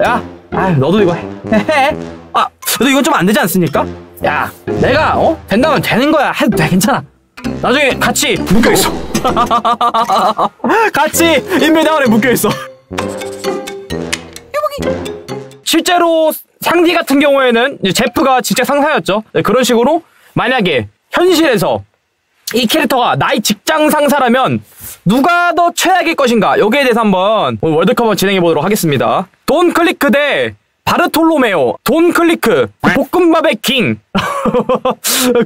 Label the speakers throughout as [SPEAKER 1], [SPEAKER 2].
[SPEAKER 1] 야, 너도 이거 해. 너 이건 좀 안 되지 않습니까? 야, 내가 된다면 되는 거야. 해도 돼, 괜찮아. 나중에 같이 묶여있어. 같이 인베다운에 묶여있어. 실제로 상디 같은 경우에는 이제 제프가 직접 상사였죠. 네, 그런 식으로 만약에 현실에서 이 캐릭터가 나의 직장 상사라면 누가 더 최악일 것인가, 여기에 대해서 한번 월드컵을 진행해 보도록 하겠습니다. 돈 클리크 대 바르톨로메오. 돈 클리크, 볶음밥의 킹.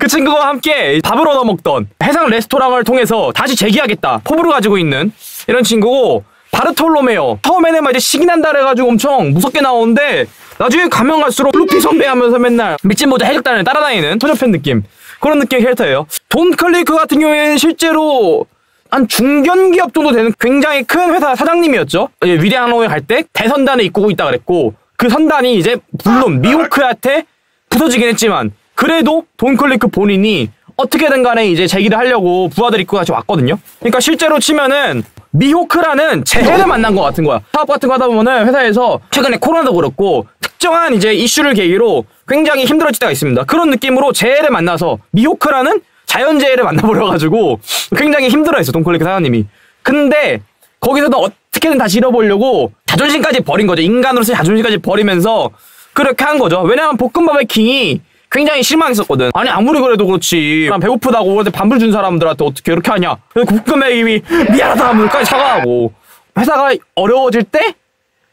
[SPEAKER 1] 그 친구와 함께 밥을 얻어먹던 해상 레스토랑을 통해서 다시 재기하겠다 포부를 가지고 있는 이런 친구고, 바르톨로메오 처음에는 막 이제 식이 난다 그래가지고 엄청 무섭게 나오는데 나중에 가면 갈수록 루피 선배 하면서 맨날 밑진 모자 해적단을 따라다니는 소녀팬 느낌, 그런 느낌의 캐릭터예요. 돈 클리크 같은 경우에는 실제로 한 중견기업 정도 되는 굉장히 큰 회사 사장님이었죠. 위대한 항로에 갈 때 대선단에 이끌고 있다 그랬고, 그 선단이 이제 물론 미호크한테 부서지긴 했지만 그래도 돈 클리크 본인이 어떻게든 간에 이제 재기를 하려고 부하들 이끌고 같이 왔거든요. 그러니까 실제로 치면은 미호크라는 재해를 만난 것 같은 거야. 사업 같은 거 하다 보면은 회사에서 최근에 코로나도 그렇고 특정한 이제 이슈를 계기로 굉장히 힘들어질 때가 있습니다. 그런 느낌으로 재해를 만나서 미호크라는 자연재해를 만나버려가지고 굉장히 힘들어했어, 돈 클리크 사장님이. 근데 거기서도 어떻게든 다시 잃어보려고 자존심까지 버린 거죠. 인간으로서 자존심까지 버리면서 그렇게 한 거죠. 왜냐면 볶음밥의 킹이 굉장히 실망했었거든. 아니 아무리 그래도 그렇지, 배고프다고 반불 준 사람들한테 어떻게 이렇게 하냐. 그래서 볶음밥의 킹이 미안하다 하면까지 사과하고, 회사가 어려워질 때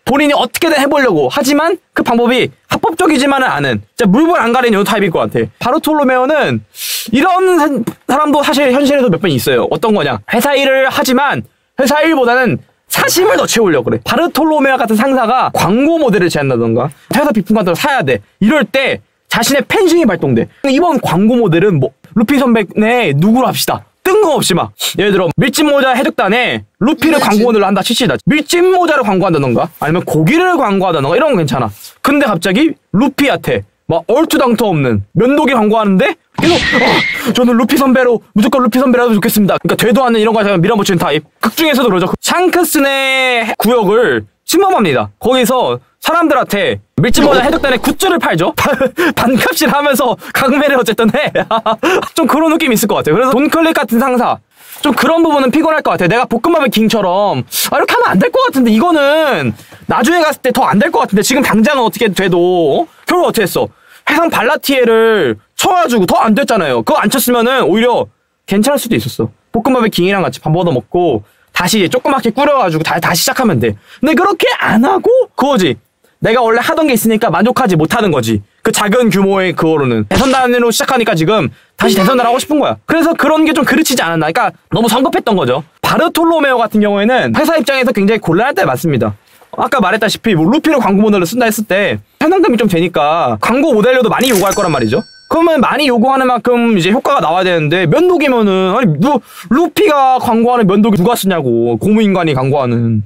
[SPEAKER 1] 본인이 어떻게든 해보려고 하지만 그 방법이 합법적이지만은 않은, 진짜 물불 안 가리는 요 타입일 것 같아. 바르톨로메오는 이런 사람도 사실 현실에도 몇 번 있어요. 어떤 거냐, 회사 일을 하지만 회사 일보다는 사심을 더 채우려고 그래. 바르톨로메오 같은 상사가 광고 모델을 제안한다던가 회사 비품 같은 거 사야 돼, 이럴 때 자신의 팬심이 발동돼. 이번 광고 모델은 뭐 루피 선배네 누구로 합시다, 뜬금없이 막 예를 들어 밀짚모자 해적단에 루피를 광고 모델로 한다 칩시다. 밀짚모자를 광고한다던가 아니면 고기를 광고하다던가 이런 건 괜찮아. 근데 갑자기 루피한테 막 얼투당토 없는 면도기 광고하는데 계속 저는 루피 선배로, 무조건 루피 선배라도 좋겠습니다. 그러니까 되도 않는 이런 거에 밀어붙이는 타입. 극 중에서도 그러죠. 샹크스네 구역을 침범합니다. 거기서 사람들한테 밀짚모자 해적단의 굿즈를 팔죠. 반값을 하면서 강매를 어쨌든 해. 좀 그런 느낌이 있을 것 같아요. 그래서 돈 클릭 같은 상사, 좀 그런 부분은 피곤할 것 같아요. 내가 볶음밥의 킹처럼 이렇게 하면 안 될 것 같은데, 이거는 나중에 갔을 때 더 안 될 것 같은데 지금 당장은 어떻게 돼도 결국 어떻게 했어? 해상 발라티에를 쳐가지고 더 안 됐잖아요. 그거 안 쳤으면은 오히려 괜찮을 수도 있었어. 볶음밥의 킹이랑 같이 밥 얻어 먹고 다시 이제 조그맣게 꾸려가지고 다시 시작하면 돼. 근데 그렇게 안 하고 그거지. 내가 원래 하던 게 있으니까 만족하지 못하는 거지. 그 작은 규모의 그거로는. 대선단으로 시작하니까 지금 다시 대선단 하고 싶은 거야. 그래서 그런 게 좀 그르치지 않았나. 그러니까 너무 성급했던 거죠. 바르톨로메오 같은 경우에는 회사 입장에서 굉장히 곤란할 때 많습니다. 아까 말했다시피 뭐 루피를 광고 모델로 쓴다 했을 때 편당감이 좀 되니까 광고 모델료도 많이 요구할 거란 말이죠. 그러면 많이 요구하는 만큼 이제 효과가 나와야 되는데, 면도기면은 아니 루피가 광고하는 면도기 누가 쓰냐고, 고무인간이 광고하는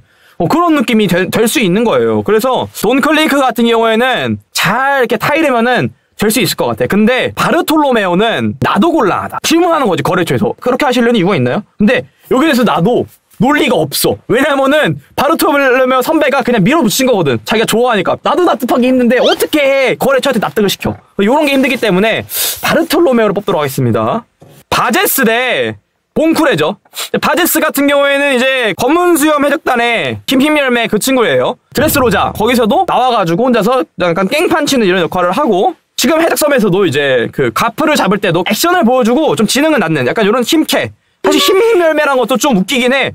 [SPEAKER 1] 그런 느낌이 될 수 있는 거예요. 그래서 돈 클리크 같은 경우에는 잘 이렇게 타이르면은 될 수 있을 것 같아. 근데 바르톨로메오는 나도 곤란하다. 질문하는 거지, 거래처에서. 그렇게 하시려는 이유가 있나요? 근데 여기 대해서 나도 논리가 없어. 왜냐면은 바르톨로메오 선배가 그냥 밀어붙인 거거든. 자기가 좋아하니까. 나도 납득하기 힘든데 어떻게 거래처한테 납득을 시켜. 요런 게 힘들기 때문에 바르톨로메오를 뽑도록 하겠습니다. 바제스 대 봉쿠레죠. 바제스 같은 경우에는 이제 검은 수염 해적단의 김힘열매 그 친구예요. 드레스로자 거기서도 나와가지고 혼자서 약간 깽판 치는 이런 역할을 하고, 지금 해적섬에서도 이제 그 가프를 잡을 때도 액션을 보여주고 좀 지능은 낳는 약간 이런 힘캐. 사실 힘열매란 것도 좀 웃기긴 해.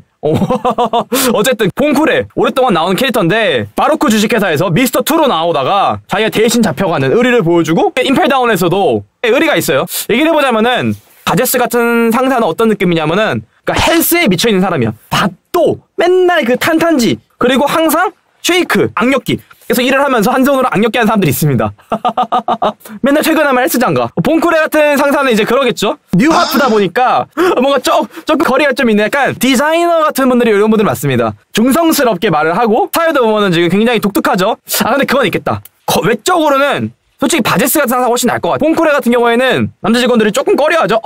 [SPEAKER 1] 어쨌든 봉쿠레 오랫동안 나오는 캐릭터인데, 바로크 주식회사에서 미스터2로 나오다가 자기가 대신 잡혀가는 의리를 보여주고, 임펠다운에서도 의리가 있어요. 얘기를 해보자면은 바제스 같은 상사는 어떤 느낌이냐면은, 그러니까 헬스에 미쳐있는 사람이야. 밥도 맨날 그 탄탄지, 그리고 항상 쉐이크, 악력기. 그래서 일을 하면서 한 손으로 악력기 하는 사람들이 있습니다. 맨날 퇴근하면 헬스장 가. 봉쿠레 같은 상사는 이제 그러겠죠. 뉴하프다 보니까 뭔가 조금 거리가 좀 있는 약간 디자이너 같은 분들이 이런 분들 많습니다. 중성스럽게 말을 하고, 사회도 보면은 지금 굉장히 독특하죠. 근데 그건 있겠다. 외적으로는 솔직히 바제스 같은 상사가 훨씬 나을 것 같아. 봉쿠레 같은 경우에는 남자 직원들이 조금 꺼려하죠.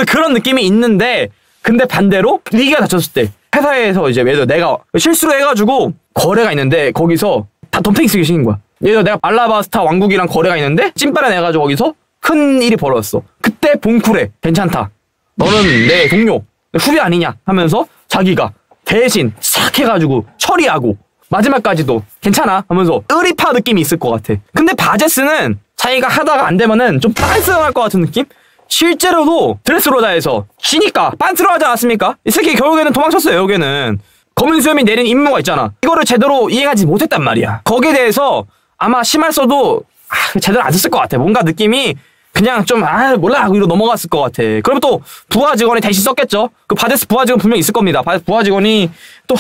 [SPEAKER 1] 그런 느낌이 있는데, 근데 반대로 위기가 닥쳤을 때 회사에서 이제 예를 들어 내가 실수를 해가지고 거래가 있는데 거기서 다 덤탱이 쓰기 시킨 거야. 예를 들어 내가 알라바스타 왕국이랑 거래가 있는데 찐빠라 내가지고 거기서 큰 일이 벌어졌어. 그때 봉쿨에 괜찮다. 너는 내 동료, 내 후배 아니냐 하면서 자기가 대신 싹 해가지고 처리하고 마지막까지도 괜찮아 하면서 의리파 느낌이 있을 것 같아. 근데 바제스는 자기가 하다가 안 되면은 좀 빤스러할 것 같은 느낌? 실제로도 드레스로다에서 쉬니까 빤스러하지 않았습니까? 이 새끼 결국에는 도망쳤어요. 여기는 검은 수염이 내린 임무가 있잖아. 이거를 제대로 이해하지 못했단 말이야. 거기에 대해서 아마 심할 써도 제대로 안 썼을 것 같아. 뭔가 느낌이 그냥 좀 몰라 이러고 넘어갔을 것 같아. 그럼 또 부하 직원이 대신 썼겠죠. 그 바제스 부하 직원 분명 있을 겁니다. 부하 직원이 또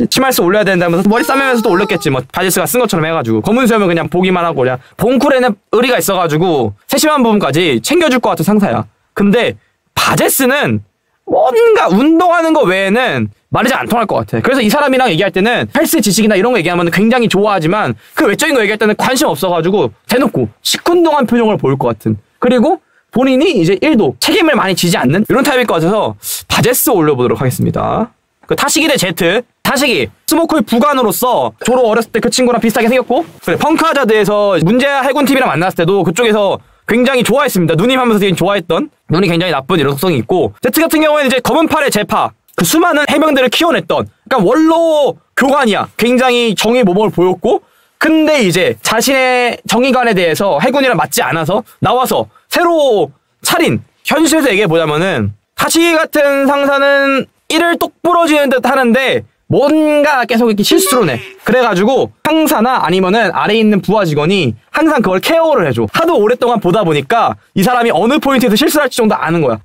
[SPEAKER 1] 치말스 올려야 된다면서 머리 싸매면서 또 올렸겠지. 뭐 바제스가 쓴 것처럼 해가지고 검은 수염은 그냥 보기만 하고 그냥 봉쿨에는 의리가 있어가지고 세심한 부분까지 챙겨줄 것 같은 상사야. 근데 바제스는 뭔가 운동하는 거 외에는 말이 잘 안 통할 것 같아. 그래서 이 사람이랑 얘기할 때는 헬스 지식이나 이런 거 얘기하면 굉장히 좋아하지만 그 외적인 거 얘기할 때는 관심 없어가지고 대놓고 시큰둥한 표정을 보일 것 같은. 그리고 본인이 이제 1도 책임을 많이 지지 않는 이런 타입일 것 같아서 바제스 올려보도록 하겠습니다. 그 타시기 대 제트. 타시기 스모커의 부관으로서 조로 어렸을 때 그 친구랑 비슷하게 생겼고, 그래 펑크하자드에서 문제야 해군팀이랑 만났을 때도 그쪽에서 굉장히 좋아했습니다. 누님 하면서 되게 좋아했던, 눈이 굉장히 나쁜 이런 속성이 있고, 제트 같은 경우에는 이제 검은 팔의 제파, 그 수많은 해병들을 키워냈던, 그러니까 원로 교관이야. 굉장히 정의 모범을 보였고, 근데 이제 자신의 정의관에 대해서 해군이랑 맞지 않아서 나와서 새로 차린, 현실에서 얘기해보자면은 타시기 같은 상사는 이를 똑 부러지는 듯 하는데 뭔가 계속 이렇게 실수로 내. 그래가지고 상사나 아니면은 아래에 있는 부하 직원이 항상 그걸 케어를 해줘. 하도 오랫동안 보다 보니까 이 사람이 어느 포인트에서 실수를 할지 정도 아는 거야.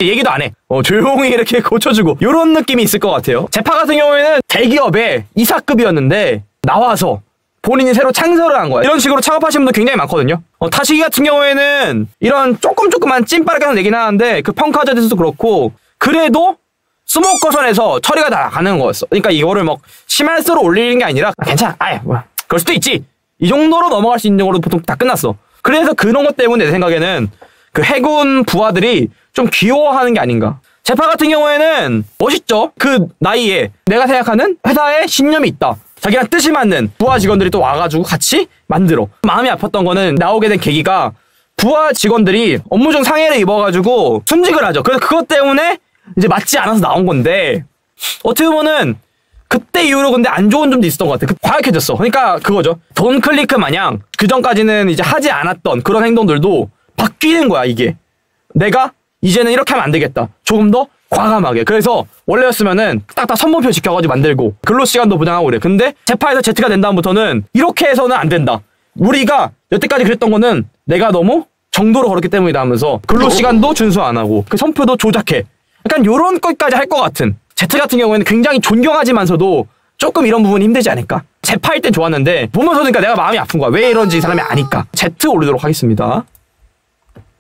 [SPEAKER 1] 얘기도 안 해. 조용히 이렇게 고쳐주고 요런 느낌이 있을 것 같아요. 제파 같은 경우에는 대기업의 이사급이었는데 나와서 본인이 새로 창설을 한 거야. 이런 식으로 창업하신 분들 굉장히 많거든요. 타시기 같은 경우에는 이런 조금만 찐빠르게 하는 얘기는 하는데 그 펑크하자드에서도 그렇고, 그래도 스모커선에서 처리가 다 가는 거였어. 그러니까 이거를 막 심할수로 올리는 게 아니라 괜찮아. 뭐야. 그럴 수도 있지. 이 정도로 넘어갈 수 있는 정도로 보통 다 끝났어. 그래서 그런 것 때문에 내 생각에는 그 해군 부하들이 좀 귀여워하는 게 아닌가. 제파 같은 경우에는 멋있죠. 그 나이에 내가 생각하는 회사에 신념이 있다. 자기랑 뜻이 맞는 부하 직원들이 또 와가지고 같이 만들어. 마음이 아팠던 거는 나오게 된 계기가 부하 직원들이 업무 중 상해를 입어가지고 순직을 하죠. 그래서 그것 때문에 이제 맞지 않아서 나온 건데, 어떻게 보면은 그때 이후로 근데 안 좋은 점도 있었던 것 같아. 과격해졌어. 그러니까 그거죠. 돈 클리크 마냥 그전까지는 이제 하지 않았던 그런 행동들도 바뀌는 거야. 이게 내가 이제는 이렇게 하면 안 되겠다. 조금 더 과감하게. 그래서 원래였으면은 딱딱 선봉표 지켜가지고 만들고 근로시간도 보장하고 그래. 근데 제파에서 Z가 된 다음부터는 이렇게 해서는 안 된다. 우리가 여태까지 그랬던 거는 내가 너무 정도로 걸었기 때문이다 하면서 근로시간도 준수 안 하고 그 선표도 조작해. 약간 요런 것까지 할 것 같은. 제트 같은 경우에는 굉장히 존경하지만서도 조금 이런 부분이 힘들지 않을까? 제파일 땐 좋았는데 보면서 그러니까 내가 마음이 아픈 거야. 왜 이런지 이 사람이 아니까. 제트 올리도록 하겠습니다.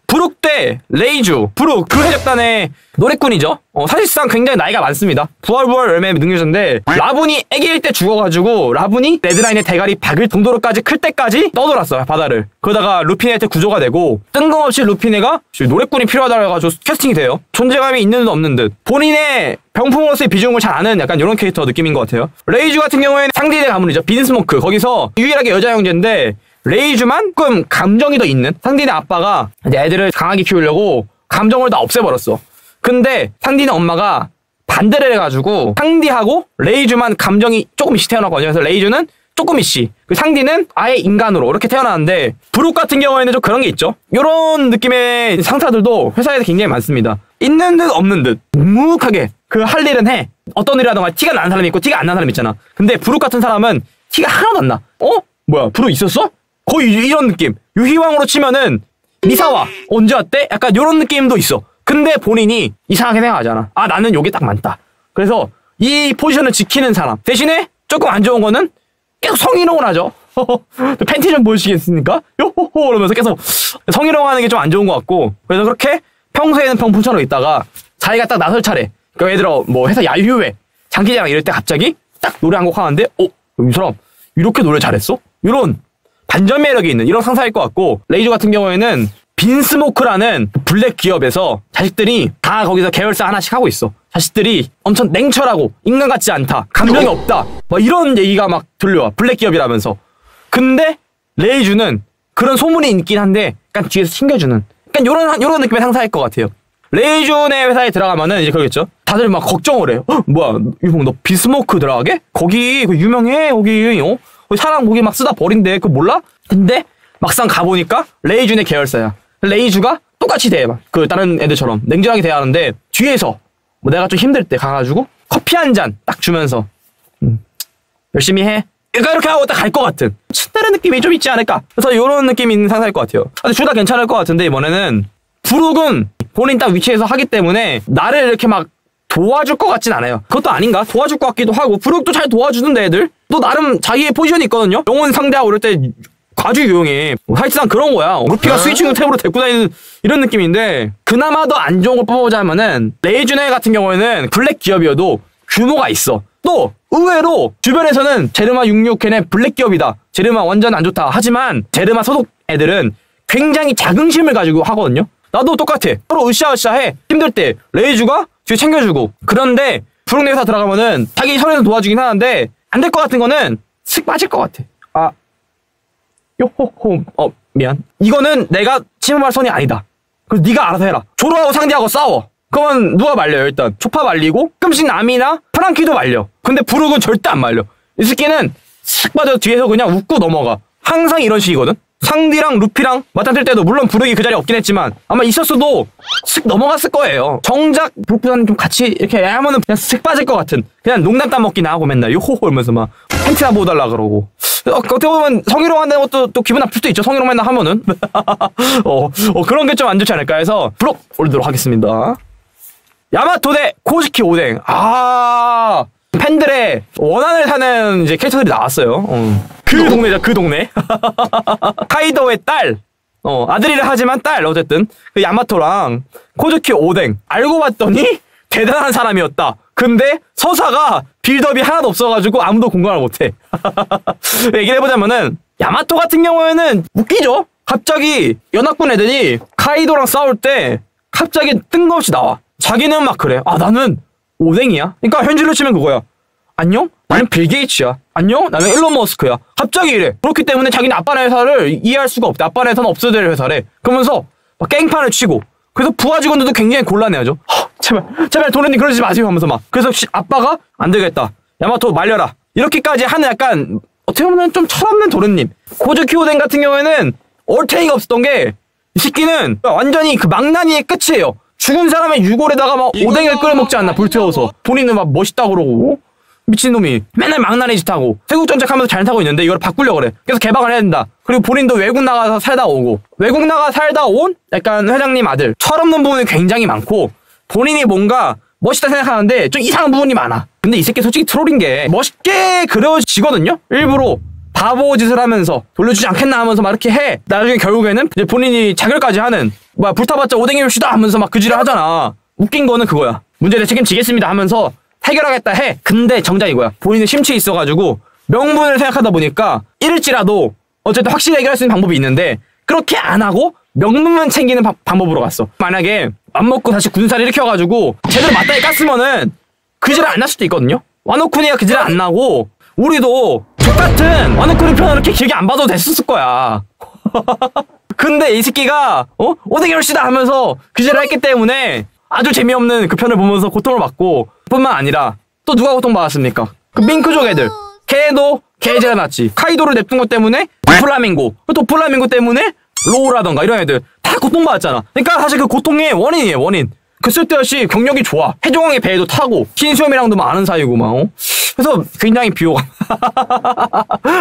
[SPEAKER 1] 브룩 대 레이주. 브룩 그 해적단의 노래꾼이죠. 사실상 굉장히 나이가 많습니다. 부활 열매 능력자인데 라분이 애기일 때 죽어가지고 라분이 레드라인의 대가리 박을 정도로까지 클 때까지 떠돌았어요, 바다를. 그러다가 루피네한테 구조가 되고 뜬금없이 루피네가 노래꾼이 필요하다고 해가지고 캐스팅이 돼요. 존재감이 있는 듯 없는 듯. 본인의 병풍으로서의 비중을 잘 아는 약간 이런 캐릭터 느낌인 것 같아요. 레이주 같은 경우에는 상대의 가문이죠. 빈스모크. 거기서 유일하게 여자 형제인데 레이주만 조금 감정이 더 있는. 상디네 아빠가 애들을 강하게 키우려고 감정을 다 없애버렸어. 근데 상디네 엄마가 반대를 해가지고 상디하고 레이주만 감정이 조금씩 태어났거든요. 그래서 레이주는 조금씩, 그 상디는 아예 인간으로 이렇게 태어나는데, 브룩 같은 경우에는 좀 그런 게 있죠. 요런 느낌의 상사들도 회사에서 굉장히 많습니다. 있는 듯 없는 듯 묵묵하게 그 할 일은 해. 어떤 일을 하던가 티가 나는 사람이 있고 티가 안 나는 사람이 있잖아. 근데 브룩 같은 사람은 티가 하나도 안 나. 뭐야 브룩 있었어? 거의 이런 느낌. 유희왕으로 치면은 미사와 언제 왔대? 약간 요런 느낌도 있어. 근데 본인이 이상하게 생각하잖아. 나는 요게 딱 맞다. 그래서 이 포지션을 지키는 사람. 대신에 조금 안 좋은 거는 계속 성희롱을 하죠. 팬티 좀 보여주시겠습니까? 요호호 그러면서 계속 성희롱하는 게 좀 안 좋은 것 같고, 그래서 그렇게 평소에는 평풍처럼 있다가 자기가 딱 나설 차례, 그러니까 예를 들어 뭐 회사 야유회 장기자랑 이럴 때 갑자기 딱 노래 한 곡 하는데 이 사람 이렇게 노래 잘했어? 이런 반전 매력이 있는 이런 상사일 것 같고, 레이저 같은 경우에는 빈스모크라는 블랙 기업에서 자식들이 다 거기서 계열사 하나씩 하고 있어. 자식들이 엄청 냉철하고 인간 같지 않다. 감정이 없다. 막 이런 얘기가 막 들려와. 블랙 기업이라면서. 근데 레이주는 그런 소문이 있긴 한데 약간 뒤에서 챙겨주는 요런 느낌의 상사일 것 같아요. 레이준의 회사에 들어가면은 이제 그러겠죠. 다들 막 걱정을 해요. 뭐야, 유봉 너 빈스모크 들어가게? 거기 그 유명해. 거기 사람 거기 막 쓰다 버린대. 그거 몰라? 근데 막상 가보니까 레이준의 계열사야. 레이주가 똑같이 돼. 막 그 다른 애들처럼 냉정하게 대하는데 뒤에서 뭐 내가 좀 힘들 때 가가지고 커피 한 잔 딱 주면서 열심히 해. 이렇게 하고 딱 갈 것 같은 친다는 느낌이 좀 있지 않을까. 그래서 이런 느낌이 있는 상사일 것 같아요. 근데 둘 다 괜찮을 것 같은데 이번에는 브룩은 본인 딱 위치에서 하기 때문에 나를 이렇게 막 도와줄 것 같진 않아요. 그것도 아닌가? 도와줄 것 같기도 하고 브룩도 잘 도와주는데 애들 또 나름 자기의 포지션이 있거든요. 영혼 상대하고 이럴 때 아주 유용해. 사실상 그런 거야. 루피가 스위칭 탭으로 데리고 다니는 이런 느낌인데 그나마 더 안 좋은 걸 뽑아보자면은 레이준회 같은 경우에는 블랙 기업이어도 규모가 있어. 또 의외로 주변에서는 제르마 66 걔네 블랙 기업이다. 제르마 완전 안 좋다. 하지만 제르마 소속 애들은 굉장히 자긍심을 가지고 하거든요. 나도 똑같아. 서로 으쌰으쌰해. 힘들 때 레이주가 뒤에 챙겨주고. 그런데 브룩 회사 들어가면은 자기 선에서 도와주긴 하는데 안 될 것 같은 거는 슥 빠질 것 같아. 아 요호호 미안. 이거는 내가 침범할 선이 아니다. 그래서 네가 알아서 해라. 조로하고 상대하고 싸워. 그러면 누가 말려요? 일단 초파 말리고 가끔씩 남이나 프랑키도 말려. 근데 브룩은 절대 안 말려. 이 새끼는 슥 빠져 뒤에서 그냥 웃고 넘어가. 항상 이런 식이거든. 상디랑 루피랑 맞닥뜨릴 때도 물론 브룩이 그 자리에 없긴 했지만 아마 있었어도 슥 넘어갔을 거예요. 정작 브룩보다는 좀 같이 이렇게 하면은 그냥 슥 빠질 것 같은. 그냥 농담 따먹기나 하고 맨날 요호호 이러면서 막 팬티나 보달라 그러고. 어떻게 보면 성희롱 한다는 것도 또 기분 나쁠 수도 있죠. 성희롱 맨날 하면은. 그런 게 좀 안 좋지 않을까 해서 브룩 올리도록 하겠습니다. 야마토 대 코즈키 오뎅. 팬들의 원한을 사는 이제 캐릭터들이 나왔어요. 그 동네죠, 그 동네. 카이도의 딸. 아들이라 하지만 딸. 어쨌든 그 야마토랑 코즈키 오뎅. 알고 봤더니 대단한 사람이었다. 근데 서사가 빌드업이 하나도 없어가지고 아무도 공감을 못해. 얘기를 해보자면은 야마토 같은 경우에는 웃기죠. 갑자기 연합군 애들이 카이도랑 싸울 때 갑자기 뜬금없이 나와. 자기는 막 그래. 나는 오뎅이야. 그러니까 현실로 치면 그거야. 안녕? 나는 빌 게이츠야. 안녕? 나는 일론 머스크야. 갑자기 이래. 그렇기 때문에 자기는 아빠네 회사를 이해할 수가 없대. 아빠네 회사는 없어야 될 회사래. 그러면서 막 깽판을 치고. 그래서 부하 직원들도 굉장히 곤란해하죠. 제발 도련님 그러지 마세요 하면서 막. 그래서 아빠가 안 되겠다. 야마토 말려라. 이렇게까지 하는 약간 어떻게 보면 좀 철없는 도련님. 코즈키 오뎅 같은 경우에는 얼탱이가 없었던 게 이 새끼는 완전히 그 망나니의 끝이에요. 죽은 사람의 유골에다가 막 오뎅을 끓여 먹지 않나 불태워서. 본인은 막 멋있다 그러고 미친놈이 맨날 망나니 짓 하고 세국정책하면서 잘 타고 있는데 이걸 바꾸려고 그래. 그래서 개방을 해야 된다. 그리고 본인도 외국 나가서 살다 오고 외국 나가 살다 온 약간 회장님 아들. 철없는 부분이 굉장히 많고 본인이 뭔가 멋있다 생각하는데 좀 이상한 부분이 많아. 근데 이 새끼 솔직히 트롤인 게 멋있게 그려지거든요. 일부러 바보 짓을 하면서 돌려주지 않겠나 하면서 막 이렇게 해. 나중에 결국에는 이제 본인이 자결까지 하는 뭐야 불타봤자 오뎅이 봅시다 하면서 막 그지를 하잖아. 웃긴 거는 그거야. 문제를 책임지겠습니다 하면서 해결하겠다 해. 근데 정작 이거야. 본인은 심취해 있어가지고 명분을 생각하다 보니까 이럴지라도 어쨌든 확실히 해결할 수 있는 방법이 있는데 그렇게 안 하고 명분만 챙기는 방법으로 갔어. 만약에 안 먹고 다시 군사를 일으켜가지고 제대로 맞다이 깠으면은 그지를 안 날 수도 있거든요. 와노쿠니가 그지를 안 나고 우리도 똑같은 와노쿠니 편을 이렇게 길게 안 봐도 됐었을 거야. 근데 이 새끼가 오뎅이 봅시다 하면서 그지를 했기 때문에 아주 재미없는 그 편을 보면서 고통을 받고 뿐만 아니라 또 누가 고통받았습니까? 그 밍크족 애들. 걔도 개제가 났지. 카이도를 냅둔 것 때문에 도플라밍고. 도플라밍고 때문에 로우라던가 이런 애들 다 고통받았잖아. 그러니까 사실 그 고통의 원인이에요. 원인. 그 쓸데없이 경력이 좋아. 해종왕의 배에도 타고 신수염이랑도 막 아는 사이고 막. 그래서 굉장히 비호감.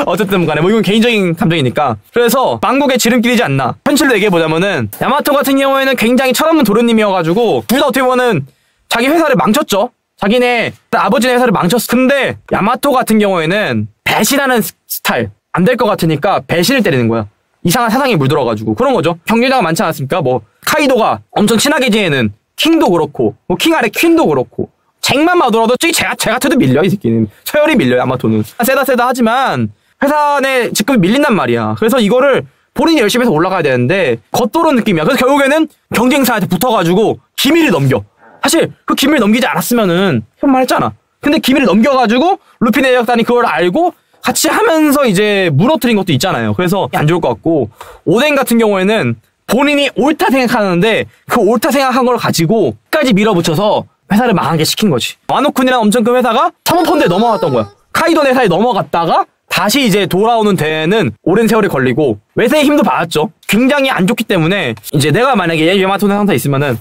[SPEAKER 1] 어쨌든 간에 뭐 이건 개인적인 감정이니까. 그래서 망국의 지름길이지 않나. 현실로 얘기해보자면은 야마토 같은 경우에는 굉장히 철없는 도련님이어가지고 둘 다 어떻게 보면은 자기 회사를 망쳤죠. 자기네 아버지네 회사를 망쳤어. 근데 야마토 같은 경우에는 배신하는 스타일 안 될 것 같으니까 배신을 때리는 거야. 이상한 사상이 물들어가지고 그런 거죠. 경쟁자가 많지 않았습니까? 뭐 카이도가 엄청 친하게 지내는 킹도 그렇고 뭐 킹 아래 퀸도 그렇고 잭만 봐더라도 쟤 같아도 밀려. 이 새끼는 서열이 밀려요. 야마토는 세다 하지만 회사 내 직급이 밀린단 말이야. 그래서 이거를 본인이 열심히 해서 올라가야 되는데 겉도는 느낌이야. 그래서 결국에는 경쟁사한테 붙어가지고 기밀을 넘겨. 사실 그 기밀을 넘기지 않았으면은 현말했잖아. 근데 기밀을 넘겨가지고 루피 내적단이 그걸 알고 같이 하면서 이제 무너뜨린 것도 있잖아요. 그래서 안 좋을 것 같고, 오뎅 같은 경우에는 본인이 옳다 생각하는데 그 옳다 생각한 걸 가지고 끝까지 밀어붙여서 회사를 망하게 시킨 거지. 와노쿤이라는 엄청 큰 회사가 사모펀드에 넘어갔던 거야. 카이도 회사에 넘어갔다가 다시 이제 돌아오는 데에는 오랜 세월이 걸리고 외세의 힘도 받았죠. 굉장히 안 좋기 때문에 이제 내가 만약에 야마토네 상태에 있으면은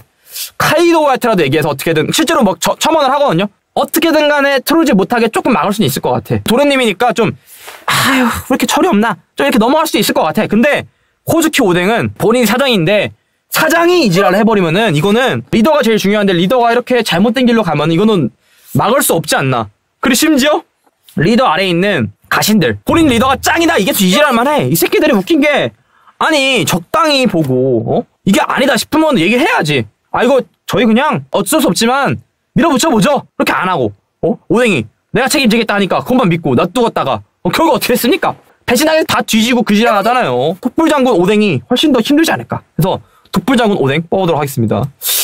[SPEAKER 1] 카이도한테라도 얘기해서 어떻게든 실제로 막 첨언을 하거든요. 어떻게든 간에 트롤지 못하게 조금 막을 수는 있을 것 같아. 도련님이니까 좀 아휴 왜 이렇게 철이 없나 좀 이렇게 넘어갈 수도 있을 것 같아. 근데 코즈키 오뎅은 본인이 사장인데 사장이 이 지랄을 해버리면은 이거는 리더가 제일 중요한데 리더가 이렇게 잘못된 길로 가면 이거는 막을 수 없지 않나. 그리고 심지어 리더 아래에 있는 가신들 본인 리더가 짱이다 이게 이 지랄만 해. 이 새끼들이 웃긴 게 아니 적당히 보고 이게 아니다 싶으면 얘기해야지. 아 이거 저희 그냥 어쩔 수 없지만 밀어붙여보죠. 그렇게 안 하고 오뎅이 내가 책임지겠다 하니까 그것만 믿고 놔두었다가 결국 어떻게 됐습니까? 배신하게 다 뒤지고 그 지랄 하잖아요. 독불장군 오뎅이 훨씬 더 힘들지 않을까. 그래서 독불장군 오뎅 뽑아보도록 하겠습니다.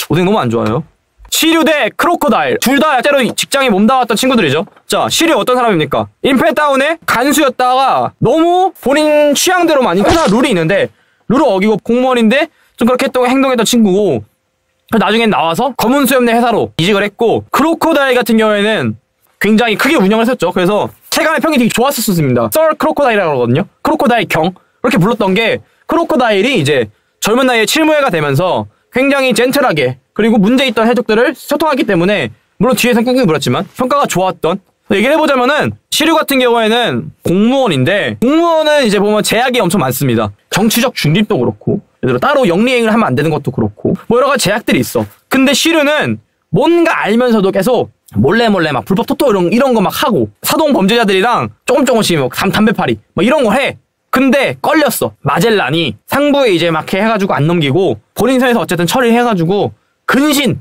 [SPEAKER 1] 오뎅 너무 안 좋아요. 시류 대 크로코다일 둘 다 때로 직장에 몸담았던 친구들이죠. 자, 시류 어떤 사람입니까? 임페다운의 간수였다가 너무 본인 취향대로만 회사 룰이 있는데 룰을 어기고 공무원인데 좀 그렇게 행동했던 친구고, 나중엔 나와서 검은 수염내 회사로 이직을 했고, 크로코다일 같은 경우에는 굉장히 크게 운영을 했었죠. 그래서 세간의 평이 되게 좋았었습니다. 썰 크로코다일이라고 하거든요. 크로코다일 경 그렇게 불렀던 게 크로코다일이 이제 젊은 나이에 칠무회가 되면서 굉장히 젠틀하게 그리고 문제 있던 해적들을 소통하기 때문에 물론 뒤에선 끙끙 불었지만 평가가 좋았던, 얘기를 해보자면은 시류 같은 경우에는 공무원인데 공무원은 이제 보면 제약이 엄청 많습니다. 정치적 중립도 그렇고 예를 들어 따로 영리행위를 하면 안 되는 것도 그렇고 뭐 여러 가지 제약들이 있어. 근데 시류는 뭔가 알면서도 계속 몰래 막 불법 토토 이런 거 막 하고 사동 범죄자들이랑 조금씩 뭐 담배파리 뭐 이런 거 해. 근데 걸렸어. 마젤란이 상부에 이제 막 해가지고 안 넘기고 본인 선에서 어쨌든 처리해가지고 근신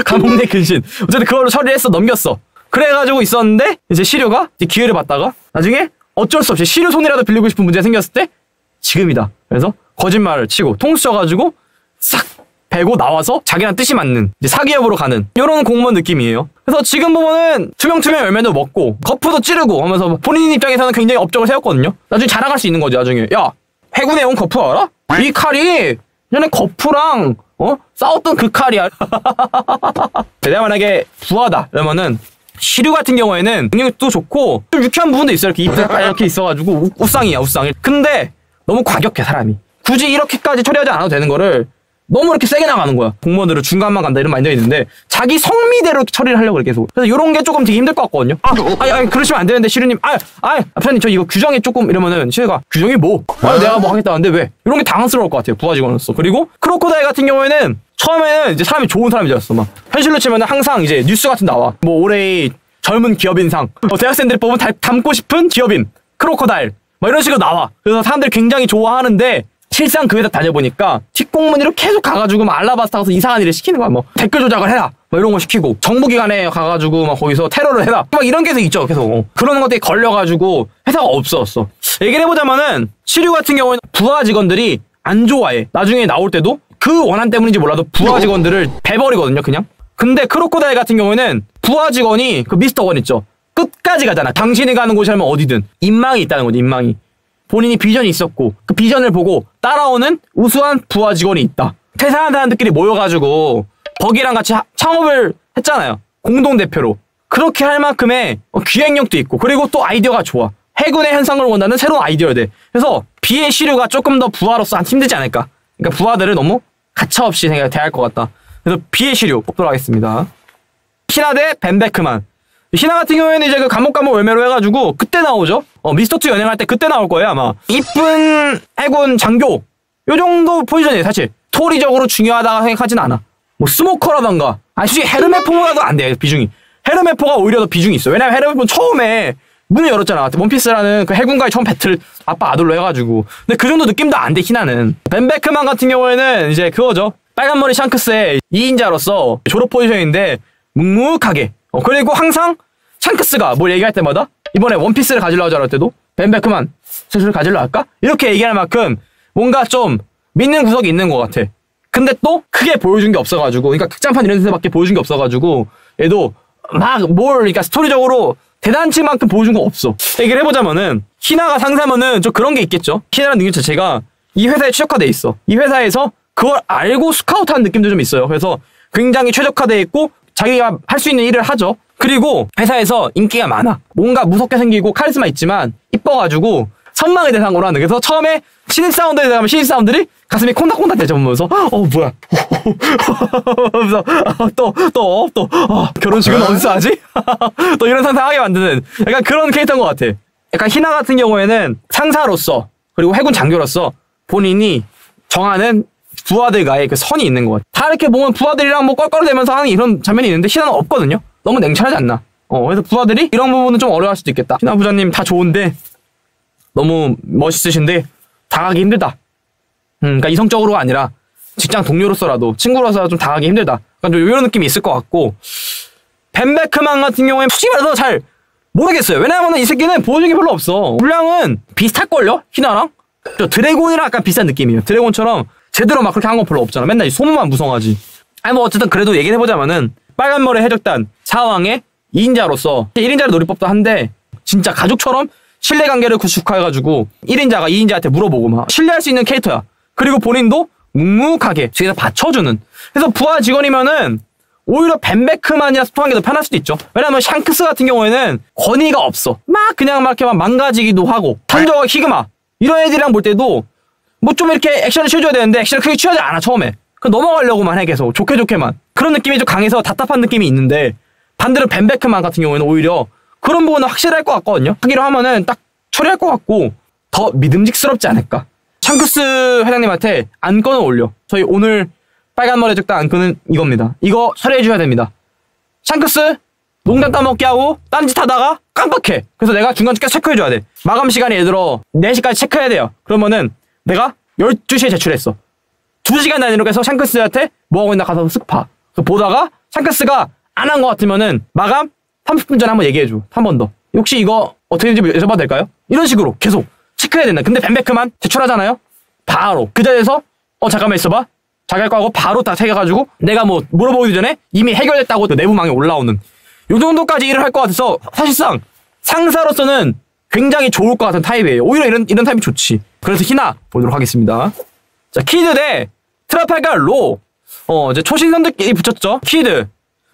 [SPEAKER 1] 감옥 내 근신 어쨌든 그걸로 처리를 했어. 넘겼어. 그래가지고 있었는데 이제 시류가 이제 기회를 받다가 나중에 어쩔 수 없이 시류 손이라도 빌리고 싶은 문제가 생겼을 때 지금이다. 그래서 거짓말을 치고 통수 쳐가지고 싹 배고 나와서 자기랑 뜻이 맞는 이제 사기업으로 가는 이런 공무원 느낌이에요. 그래서 지금 보면은 투명투명 열매도 먹고 거푸도 찌르고 하면서 본인 입장에서는 굉장히 업적을 세웠거든요. 나중에 자랑할 수 있는 거죠. 나중에 야 해군에 온 거푸 알아? 이 칼이 전에 거푸랑 싸웠던 그 칼이야. 내가 만약에 부하다 이러면은 시류 같은 경우에는 능력도 좋고 좀 유쾌한 부분도 있어요. 이렇게 있어가지고 우상이야 우상. 근데 너무 과격해 사람이. 굳이 이렇게까지 처리하지 않아도 되는 거를 너무 이렇게 세게 나가는 거야. 공무원들은 중간만 간다 이런 마인드가 있는데 자기 성미대로 처리를 하려고 그래 계속. 그래서 이런 게 조금 되게 힘들 것 같거든요. 그러시면 안 되는데 시류님 부장님 저 이거 규정이 조금 이러면은 시류가 규정이 뭐? 내가 뭐 하겠다는데 왜? 이런 게 당황스러울 것 같아요. 부하 직원으로서. 그리고 크로코다일 같은 경우에는 처음에는 이제 사람이 좋은 사람이 되었어. 막 현실로 치면은 항상 이제 뉴스 같은 나와. 뭐 올해의 젊은 기업인상, 대학생들이 뽑은 닮고 싶은 기업인 크로코다일 막 이런 식으로 나와. 그래서 사람들이 굉장히 좋아하는데 실상 그 회사 다녀보니까 뒷공문으로 계속 가가지고 막 알라바스타 가서 이상한 일을 시키는 거야. 뭐 댓글 조작을 해라 뭐 이런 거 시키고 정부기관에 가가지고 막 거기서 테러를 해라 막 이런 게 있죠. 계속 그런 것들이 걸려가지고 회사가 없어졌어. 얘기를 해보자면은 시류 같은 경우는 부하 직원들이 안 좋아해. 나중에 나올 때도 그 원한 때문인지 몰라도 부하 직원들을 배버리거든요 그냥. 근데 크로코다일 같은 경우에는 부하 직원이 그 미스터 원 있죠. 끝까지 가잖아. 당신이 가는 곳이라면 어디든 인망이 있다는 거지. 인망이. 본인이 비전이 있었고 그 비전을 보고 따라오는 우수한 부하 직원이 있다. 퇴사한 사람들끼리 모여가지고 버기랑 같이 창업을 했잖아요. 공동대표로. 그렇게 할 만큼의 기획력도 있고 그리고 또 아이디어가 좋아. 해군의 현상을 원하는 새로운 아이디어야 돼. 그래서 비의 시류가 조금 더 부하로서 힘들지 않을까. 그러니까 부하들을 너무 가차없이 대할 것 같다. 그래서 비의 시류 뽑도록 하겠습니다. 히나 대 벤베크만. 히나 같은 경우에는 이제 그 감옥 외매로 해가지고 그때 나오죠. 미스터2 연행할 때 그때 나올 거예요 아마. 이쁜 해군 장교 요 정도 포지션이에요 사실. 스토리적으로 중요하다고 생각하진 않아. 뭐 스모커라던가 솔직히 헤르메포보다도 안 돼 비중이. 헤르메포가 오히려 더 비중이 있어. 왜냐면 헤르메포는 처음에 문을 열었잖아. 원피스라는 그 해군과의 처음 배틀 아빠 아들로 해가지고. 근데 그 정도 느낌도 안 돼 히나는. 벤베크만 같은 경우에는 이제 그거죠. 빨간머리 샹크스의 2인자로서 졸업 포지션인데 묵묵하게 그리고 항상 샹크스가 뭘 얘기할 때마다 이번에 원피스를 가지려고 하자 할 때도 벤베크만 슬슬 가지려 할까? 이렇게 얘기할 만큼 뭔가 좀 믿는 구석이 있는 것 같아. 근데 또 크게 보여준 게 없어가지고, 그러니까 극장판 이런 데서밖에 보여준 게 없어가지고 얘도 막 그러니까 스토리적으로 대단치만큼 보여준 거 없어. 얘기를 해보자면은 희나가 상사면은 좀 그런 게 있겠죠. 희나라는 능력 자체가 이 회사에 최적화돼 있어. 이 회사에서 그걸 알고 스카우트한 느낌도 좀 있어요. 그래서 굉장히 최적화돼 있고 자기가 할 수 있는 일을 하죠. 그리고 회사에서 인기가 많아. 뭔가 무섭게 생기고 카리스마 있지만 이뻐가지고 선망의 대상으로 하는. 그래서 처음에 신입사원들이 나가면 신입사원들이 가슴이 콩닥콩닥 대져보면서 뭐야 그래서 또 결혼식은 어디서 하지? 또 이런 상상하게 만드는 약간 그런 캐릭터인 것 같아. 약간 희나 같은 경우에는 상사로서 그리고 해군 장교로서 본인이 정하는 부하들과의 그 선이 있는 것 같아. 다 이렇게 보면 부하들이랑 뭐 껄껄대면서 하는 이런 장면이 있는데 희나는 없거든요. 너무 냉철하지 않나. 그래서 부하들이 이런 부분은 좀 어려워할 수도 있겠다. 희나 부장님 다 좋은데 너무 멋있으신데 다가기 힘들다. 그러니까 이성적으로가 아니라 직장 동료로서라도 친구로서 좀 다가기 힘들다. 그러니까 좀 이런 느낌이 있을 것 같고, 벤 베크만 같은 경우에는 솔직히 말해서 잘 모르겠어요. 왜냐하면 이 새끼는 보여준 게 별로 없어. 분량은 비슷할걸요? 희나랑? 드래곤이랑 약간 비슷한 느낌이에요. 드래곤처럼 제대로 막 그렇게 한 건 별로 없잖아. 맨날 소문만 무성하지. 아니 뭐 어쨌든 그래도 얘기를 해보자면은 빨간머리 해적단 사왕의 2인자로서 1인자를 노릴 법도 한데 진짜 가족처럼 신뢰관계를 구축해가지고 1인자가 2인자한테 물어보고 막 신뢰할 수 있는 캐릭터야. 그리고 본인도 묵묵하게 뒤에서 받쳐주는. 그래서 부하 직원이면은 오히려 벤 베크만이랑 소통하는 게 더 편할 수도 있죠. 왜냐면 샹크스 같은 경우에는 권위가 없어. 막 그냥 막 이렇게 막 망가지기도 하고. 산저와 히그마 이런 애들이랑 볼 때도 뭐 좀 이렇게 액션을 취해줘야 되는데 액션을 크게 취하지 않아 처음에. 그 넘어가려고만 해 계속 좋게만. 그런 느낌이 좀 강해서 답답한 느낌이 있는데 반대로 벤 베크만 같은 경우에는 오히려 그런 부분은 확실할 것 같거든요. 하기로 하면은 딱 처리할 것 같고 더 믿음직스럽지 않을까. 샹크스 회장님한테 안건을 올려. 저희 오늘 빨간머리 적당 안건은 이겁니다. 이거 처리해줘야 됩니다. 샹크스 농담 따먹게 하고 딴짓 하다가 깜빡해. 그래서 내가 중간중간 체크해줘야 돼. 마감 시간이 예를 들어 4시까지 체크해야 돼요. 그러면은 내가 12시에 제출했어. 2시간 단위로 해서 샹크스한테 뭐하고 있나 가서 쓱 봐. 보다가 샹크스가 안 한 것 같으면은 마감 30분 전에 한번 얘기해줘. 한 번 더. 혹시 이거 어떻게 되는지 여쭤봐도 될까요? 이런 식으로 계속 체크해야 된다. 근데 벤 베크만 제출하잖아요? 바로 그 자리에서 잠깐만 있어봐. 자기 할 거 하고 바로 딱 새겨가지고 내가 뭐 물어보기 전에 이미 해결됐다고 내부망에 올라오는 요 정도까지 일을 할 것 같아서 사실상 상사로서는 굉장히 좋을 것 같은 타입이에요. 오히려 이런 타입이 좋지. 그래서 희나 보도록 하겠습니다. 자, 키드 대 트라팔갈 로. 이제 초신선들끼리 붙였죠. 키드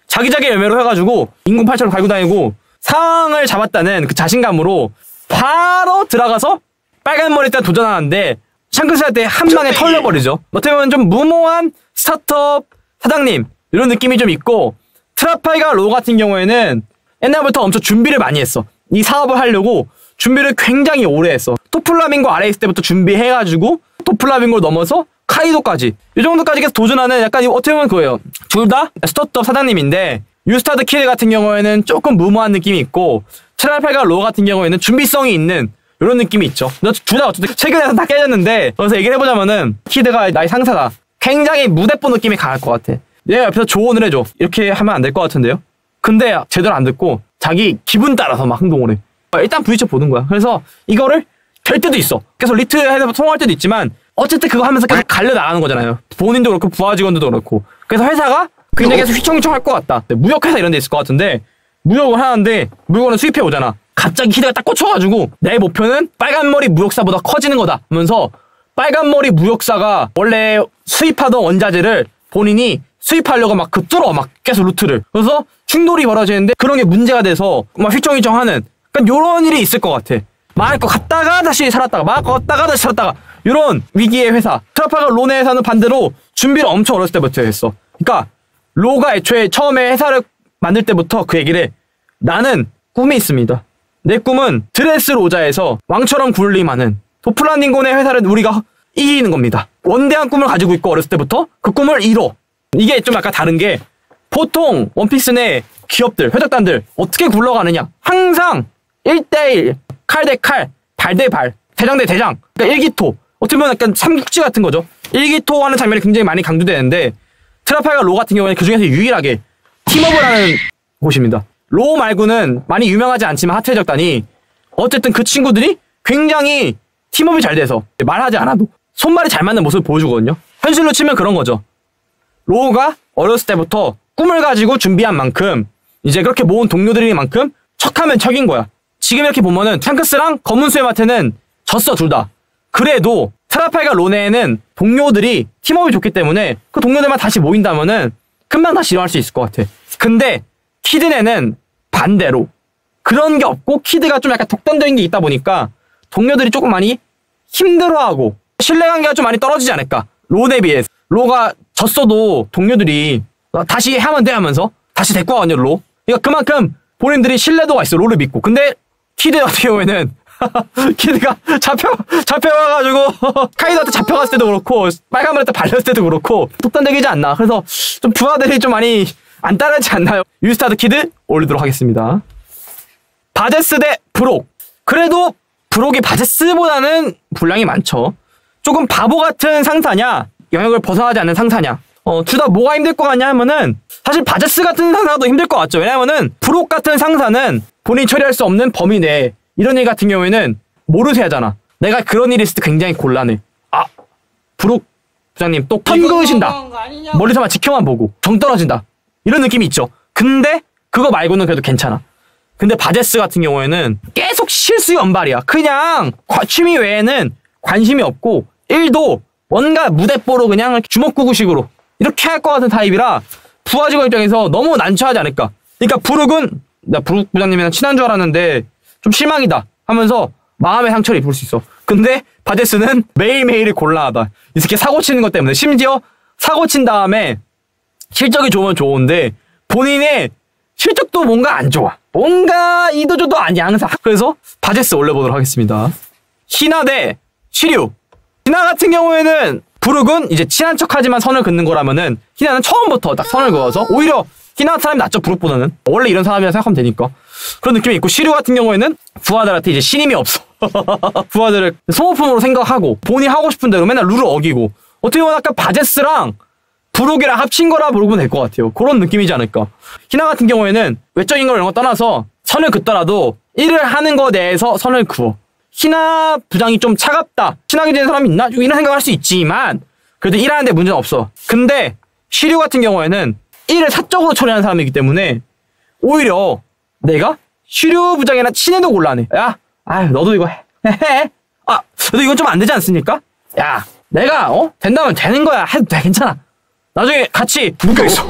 [SPEAKER 1] 자기자기 열매로 해가지고 인공 팔처럼 갈고 다니고 상을 잡았다는 그 자신감으로 바로 들어가서 빨간머리 때 도전하는데 샹크스한테 한 방에 털려버리죠. 어떻게 보면 좀 무모한 스타트업 사장님 이런 느낌이 좀 있고, 트라팔갈 로 같은 경우에는 옛날부터 엄청 준비를 많이 했어. 이 사업을 하려고 준비를 굉장히 오래 했어. 토플라밍고 아레이스 때부터 준비해가지고 토플라밍고 넘어서 카이도까지 이 정도까지 계속 도전하는 약간 어떻게 보면 그거예요. 둘 다 스타트업 사장님인데 유스타드 키드 같은 경우에는 조금 무모한 느낌이 있고 트라팔갈 로 같은 경우에는 준비성이 있는 이런 느낌이 있죠. 둘 다 어쨌든 최근에 다 깨졌는데, 그래서 얘기를 해보자면은 키드가 나의 상사다. 굉장히 무대뽀 느낌이 강할 것 같아. 얘가 옆에서 조언을 해줘. 이렇게 하면 안 될 것 같은데요? 근데 제대로 안 듣고 자기 기분 따라서 막 행동을 해. 일단 부딪혀 보는 거야. 그래서 이거를 될 때도 있어. 계속 리트해서 통화할 때도 있지만 어쨌든 그거 하면서 계속 갈려 나가는 거잖아요. 본인도 그렇고 부하 직원들도 그렇고. 그래서 회사가 굉장히 계속 휘청휘청 할 것 같다. 무역회사 이런 데 있을 것 같은데 무역을 하는데 물건을 수입해 오잖아. 갑자기 키드가 딱 꽂혀가지고 내 목표는 빨간머리 무역사보다 커지는 거다 하면서 빨간머리 무역사가 원래 수입하던 원자재를 본인이 수입하려고 막 뚫어 막 계속 루트를. 그래서 충돌이 벌어지는데 그런 게 문제가 돼서 막 휘청휘청 하는, 그러니까 요런 일이 있을 것 같아. 망할 것 같다가 다시 살았다가 망할 것 같다가 다시 살았다가 요런 위기의 회사. 트라팔갈 로 내에서는 반대로 준비를 엄청 어렸을 때부터 했어. 그러니까 로가 애초에 처음에 회사를 만들 때부터 그 얘기를 해. 나는 꿈이 있습니다. 내 꿈은 드레스 로자에서 왕처럼 군림하는 도플라밍고의 회사를 우리가 이기는 겁니다. 원대한 꿈을 가지고 있고 어렸을 때부터 그 꿈을 이뤄. 이게 좀 약간 다른 게 보통 원피스 내 기업들, 회적단들 어떻게 굴러가느냐. 항상 1대1, 칼 대 칼, 발 대 발, 대장 대 대장. 그러니까 일기토. 어떻게 보면 약간 삼국지 같은 거죠. 일기토하는 장면이 굉장히 많이 강조되는데 트라팔갈 로 같은 경우는 그 중에서 유일하게 팀업을 하는 곳입니다. 로 말고는 많이 유명하지 않지만 하트의 적단이 어쨌든 그 친구들이 굉장히 팀업이 잘 돼서 말하지 않아도 손발이 잘 맞는 모습을 보여주거든요. 현실로 치면 그런 거죠. 로우가 어렸을 때부터 꿈을 가지고 준비한 만큼 이제 그렇게 모은 동료들인 만큼 척하면 척인 거야. 지금 이렇게 보면은 샹크스랑 검은 수의 마태는 졌어 둘 다. 그래도 트라팔과 로네에는 동료들이 팀워크가 좋기 때문에 그 동료들만 다시 모인다면은 금방 다시 일어날 수 있을 것 같아. 근데 키드네는 반대로 그런 게 없고 키드가 좀 약간 독단적인 게 있다 보니까 동료들이 조금 많이 힘들어하고 신뢰관계가 좀 많이 떨어지지 않을까. 로네에 비해서. 로가 졌어도 동료들이 다시 하면 돼 하면서 다시 데리고 가거든요, 로. 그러니까 그만큼 본인들이 신뢰도가 있어, 로를 믿고. 근데 키드 같은 경우에는 키드가 잡혀가가지고 카이도한테 잡혀갔을 때도 그렇고 빨간불한테 발렸을 때도 그렇고 독단적이지 않나. 그래서 좀 부하들이 좀 많이 안 따르지 않나요? 유스타드 키드 올리도록 하겠습니다. 바제스 대 브록. 그래도 브록이 바제스보다는 분량이 많죠. 조금 바보 같은 상사냐 영역을 벗어나지 않는 상사냐, 둘 다 뭐가 힘들 것 같냐 하면은 사실 바제스 같은 상사가 더 힘들 것 같죠. 왜냐면은 브록 같은 상사는 본인이 처리할 수 없는 범위 내에 이런 일 같은 경우에는 모르쇠 하잖아. 내가 그런 일이 있을 때 굉장히 곤란해. 아, 브록 부장님 또 턴 그으신다. 멀리서만 지켜만 보고 정 떨어진다. 이런 느낌이 있죠. 근데 그거 말고는 그래도 괜찮아. 근데 바제스 같은 경우에는 계속 실수 연발이야. 그냥 취미 외에는 관심이 없고 일도 뭔가 무대뽀로 그냥 주먹구구식으로 이렇게 할 것 같은 타입이라 부하 직원 입장에서 너무 난처하지 않을까. 그러니까 브룩은 나 브룩 부장님이랑 친한 줄 알았는데 좀 실망이다 하면서 마음의 상처를 입을 수 있어. 근데 바제스는 매일매일이 곤란하다. 이 새끼 사고 치는 것 때문에. 심지어 사고 친 다음에 실적이 좋으면 좋은데 본인의 실적도 뭔가 안 좋아. 뭔가 이도저도 아니야 항상. 그래서 바제스 올려보도록 하겠습니다. 히나 대 시류. 히나 같은 경우에는 브룩은 이제 친한 척하지만 선을 긋는 거라면은 히나는 처음부터 딱 선을 그어서 오히려 히나 사람이 낫죠. 브룩보다는. 원래 이런 사람이라 생각하면 되니까. 그런 느낌이 있고, 시류 같은 경우에는 부하들한테 이제 신임이 없어. 부하들을 소모품으로 생각하고 본인이 하고 싶은 대로 맨날 룰을 어기고, 어떻게 보면 아까 바제스랑 브룩이랑 합친 거라 부르면 될 것 같아요. 그런 느낌이지 않을까. 히나 같은 경우에는 외적인 걸 이런 거 떠나서 선을 긋더라도 일을 하는 거에 대해서 선을 그어. 히나 부장이 좀 차갑다, 친하게 지낸 사람이 있나? 이런 생각을 할 수 있지만 그래도 일하는데 문제는 없어. 근데 시류 같은 경우에는 일을 사적으로 처리하는 사람이기 때문에 오히려 내가 시류 부장이랑 친해도 곤란해. 야, 아유 너도 이거 해. 아, 너도 이건 좀 안 되지 않습니까? 야, 내가 된다면 되는 거야. 해도 돼, 괜찮아. 나중에 같이 묶여있어.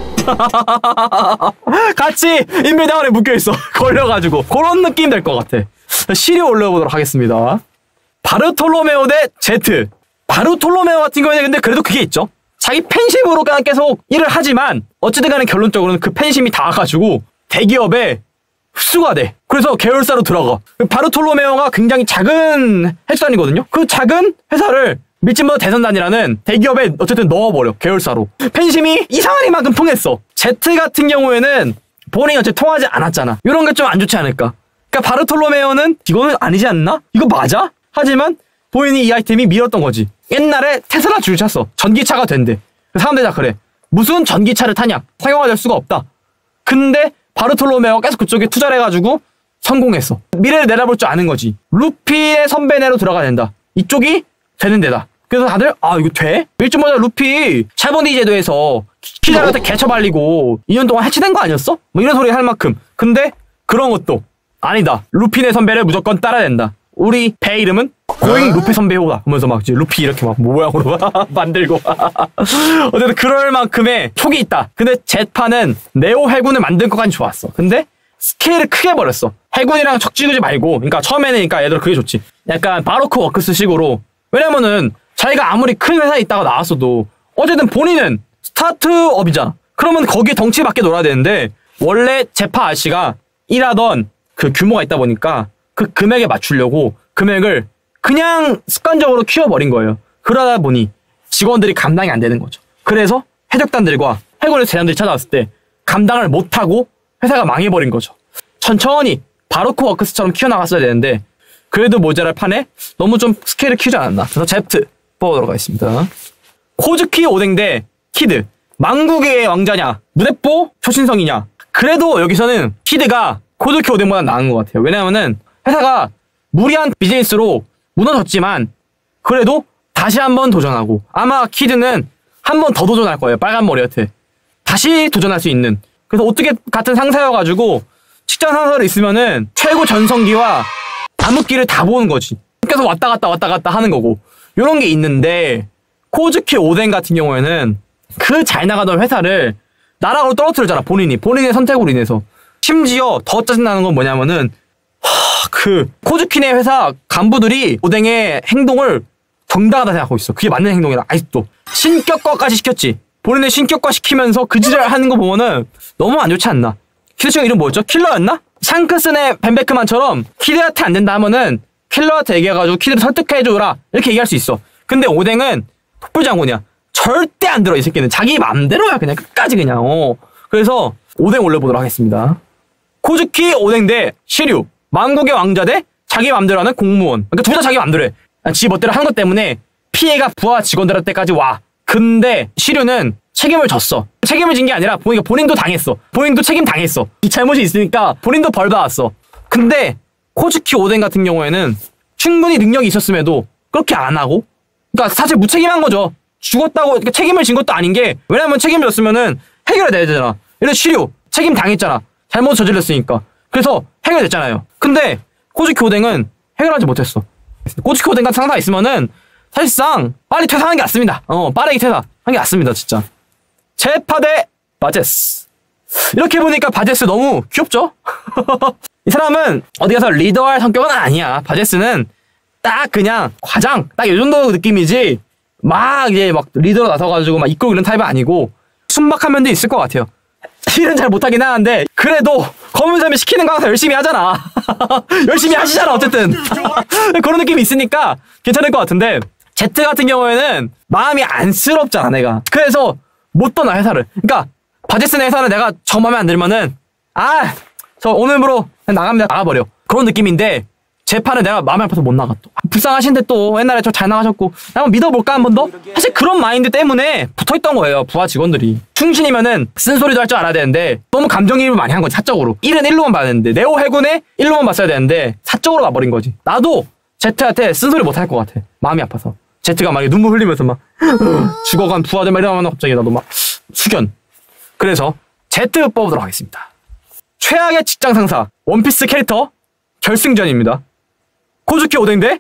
[SPEAKER 1] 같이 인베다운에 묶여있어. 걸려가지고. 그런 느낌 될 것 같아. 시류 올려보도록 하겠습니다. 바르톨로메오 대 제트. 바르톨로메오 같은 경우에는 근데 그래도 그게 있죠. 자기 팬심으로 그냥 계속 일을 하지만 어쨌든 간에 결론적으로는 그 팬심이 닿아가지고 대기업에 흡수가 돼. 그래서 계열사로 들어가. 바르톨로메오가 굉장히 작은 회사단이거든요. 그 작은 회사를 밀짚모터 대선단이라는 대기업에 어쨌든 넣어버려. 계열사로. 팬심이 이상한 이만큼 통했어. 제트 같은 경우에는 본인이 어차피 통하지 않았잖아. 이런 게 좀 안 좋지 않을까. 그러니까 바르톨로메오는 이거는 아니지 않나? 이거 맞아? 하지만 본인이 이 아이템이 밀었던 거지. 옛날에 테슬라 줄 찼어. 전기차가 된대. 사람들이 다 그래. 무슨 전기차를 타냐? 상용화 될 수가 없다. 근데 바르톨로메오가 계속 그쪽에 투자를 해가지고 성공했어. 미래를 내다볼 줄 아는 거지. 루피의 선배네로 들어가야 된다. 이쪽이 되는 데다. 그래서 다들 아 이거 돼? 밀짚모터 루피 샤보니 제도에서 키자한테 개처발리고 2년 동안 해치된 거 아니었어? 뭐 이런 소리 할 만큼. 근데 그런 것도 아니다. 루피네 선배를 무조건 따라야 된다. 우리 배 이름은 고잉 루피 선배호다 하면서 막 루피 이렇게 막 모양으로 만들고 어쨌든 그럴 만큼의 촉이 있다. 근데 제트파는 네오 해군을 만든 것까지 좋았어. 근데 스케일을 크게 버렸어. 해군이랑 척지구지 말고. 그러니까 처음에는 그러니까 얘들 그게 좋지. 약간 바로크 워크스 식으로. 왜냐면은 자기가 아무리 큰 회사에 있다가 나왔어도 어쨌든 본인은 스타트업이잖아. 그러면 거기에 덩치 맞게 놀아야 되는데 원래 제파 아씨가 일하던 그 규모가 있다 보니까 그 금액에 맞추려고 금액을 그냥 습관적으로 키워버린 거예요. 그러다 보니 직원들이 감당이 안 되는 거죠. 그래서 해적단들과 해군의 대장들이 찾아왔을 때 감당을 못하고 회사가 망해버린 거죠. 천천히 바로크 워크스처럼 키워나갔어야 되는데 그래도 모자랄 판에 너무 좀 스케일을 키우지 않았나. 그래서 제트 뽑아보도록 하겠습니다. 코즈키 오뎅 대 키드. 망국의 왕자냐 무대뽀 초신성이냐. 그래도 여기서는 키드가 코즈키 오뎅보다 나은 것 같아요. 왜냐하면은 회사가 무리한 비즈니스로 무너졌지만 그래도 다시 한번 도전하고 아마 키드는 한 번 더 도전할 거예요. 빨간 머리한테 다시 도전할 수 있는. 그래서 어떻게 같은 상사여가지고 직장 상사로 있으면은 최고 전성기와 암흑기를 다 보는 거지. 계속 왔다 갔다 하는 거고 요런 게 있는데 코즈키 오뎅 같은 경우에는 그 잘 나가던 회사를 나락으로 떨어뜨렸잖아. 본인의 선택으로 인해서. 심지어 더 짜증나는 건 뭐냐면은 그 코즈키네 회사 간부들이 오뎅의 행동을 정당하다 생각하고 있어. 그게 맞는 행동이라 아직도. 신격화까지 시켰지. 본인의 신격화 시키면서 그 지랄 하는 거 보면은 너무 안 좋지 않나. 키드 친구 이름 뭐였죠? 킬러였나? 샹크슨의 벤베크만처럼 키드한테 안 된다 하면은 킬러한테 얘기해가지고 키드를 설득해줘라 이렇게 얘기할 수 있어. 근데 오뎅은 촛불장군이야. 절대 안 들어. 이 새끼는 자기 맘대로야. 그냥 끝까지 그냥. 그래서 오뎅 올려보도록 하겠습니다. 코즈키 오뎅 대 시류. 만국의 왕자 대 자기 맘대로 하는 공무원. 그러니까 둘 다 자기 맘대로 해. 지 멋대로 하는 것 때문에 피해가 부하 직원들한테까지 와. 근데 시류는 책임을 졌어. 책임을 진 게 아니라 본인도 당했어. 본인도 책임 당했어. 이 잘못이 있으니까 본인도 벌 받았어. 근데 코즈키 오뎅 같은 경우에는 충분히 능력이 있었음에도 그렇게 안 하고, 그러니까 사실 무책임한 거죠. 죽었다고 그러니까 책임을 진 것도 아닌 게, 왜냐면 책임을 졌으면은 해결해야 되잖아. 이래 시류 책임 당했잖아. 잘못 저질렀으니까. 그래서 해결됐잖아요. 근데 코즈키 오뎅은 해결하지 못했어. 코즈키 오뎅 같은 상사가 있으면은 사실상 빨리 퇴사하는 게 낫습니다. 빠르게 퇴사하는 게 낫습니다, 진짜. 제파 대 바제스. 이렇게 보니까 바제스 너무 귀엽죠? 이 사람은 어디 가서 리더할 성격은 아니야. 바제스는 딱 그냥 과장, 딱 이 정도 느낌이지 막 이제 막 리더로 나서가지고 막 이끌고 이런 타입은 아니고 순박한 면도 있을 것 같아요. 일은 잘 못하긴 하는데 그래도 검은샘이 시키는 거 항상 열심히 하잖아. 열심히 하시잖아 어쨌든. 그런 느낌이 있으니까 괜찮을 것 같은데, 제트 같은 경우에는 마음이 안쓰럽잖아 내가. 그래서 못 떠나 회사를. 그러니까 바제스네 회사는 내가 정 마음에 안 들면은 저 오늘부로 그냥 나갑니다. 나가버려. 그런 느낌인데 제파는 내가 마음이 아파서 못 나가 또. 불쌍하신데 또 옛날에 저 잘 나가셨고 한번 믿어볼까 한 번 더? 사실 그런 마인드 때문에 붙어있던 거예요. 부하 직원들이. 충신이면은 쓴소리도 할 줄 알아야 되는데 너무 감정이입을 많이 한 거지. 사적으로. 일은 일로만 봐야 되는데 네오 해군의 일로만 봤어야 되는데 사적으로 와버린 거지. 나도 제트한테 쓴소리 못 할 것 같아. 마음이 아파서. 제트가 막 눈물 흘리면서 막 죽어간 부하들 막 이러면 갑자기 나도 막 숙연. 그래서 제트 뽑아보도록 하겠습니다. 최악의 직장 상사 원피스 캐릭터 결승전입니다. 코즈키 오뎅 대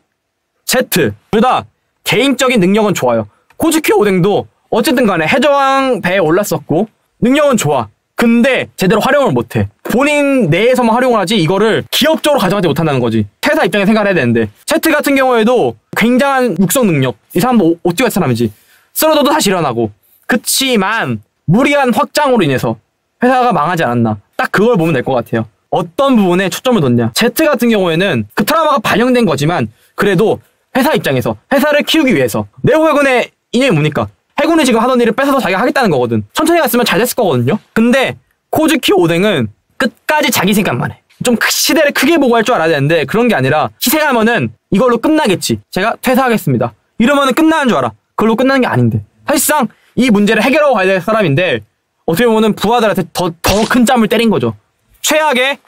[SPEAKER 1] 제트. 둘 다 개인적인 능력은 좋아요. 코즈키 오뎅도 어쨌든 간에 해저왕 배에 올랐었고 능력은 좋아. 근데 제대로 활용을 못해. 본인 내에서만 활용을 하지 이거를 기업적으로 가져가지 못한다는 거지. 회사 입장에 생각을 해야 되는데, 제트 같은 경우에도 굉장한 육성 능력. 이 사람도 오띠 같은 사람이지. 쓰러져도 다시 일어나고. 그치만 무리한 확장으로 인해서 회사가 망하지 않았나. 딱 그걸 보면 될 것 같아요. 어떤 부분에 초점을 뒀냐. 제트 같은 경우에는 그 트라우마가 반영된 거지만 그래도 회사 입장에서 회사를 키우기 위해서. 네오 해군의 이념이 뭡니까? 해군이 지금 하던 일을 뺏어서 자기가 하겠다는 거거든. 천천히 갔으면 잘 됐을 거거든요. 근데 코즈키 오뎅은 끝까지 자기 생각만 해. 좀 시대를 크게 보고 할 줄 알아야 되는데 그런 게 아니라 희생하면은 이걸로 끝나겠지. 제가 퇴사하겠습니다. 이러면은 끝나는 줄 알아. 그걸로 끝나는 게 아닌데. 사실상 이 문제를 해결하고 가야 될 사람인데 어떻게 보면은 부하들한테 더 큰 짬을 때린 거죠. 최악의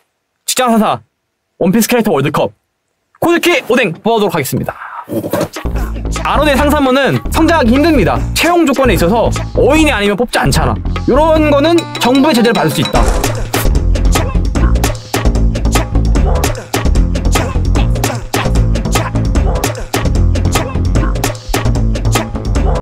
[SPEAKER 1] 직장 상사 원피스 캐릭터 월드컵 코즈키 오뎅 뽑아보도록 하겠습니다. 아론의 상사모는 성장하기 힘듭니다. 채용 조건에 있어서 어인이 아니면 뽑지 않잖아. 요런 거는 정부의 제재를 받을 수 있다.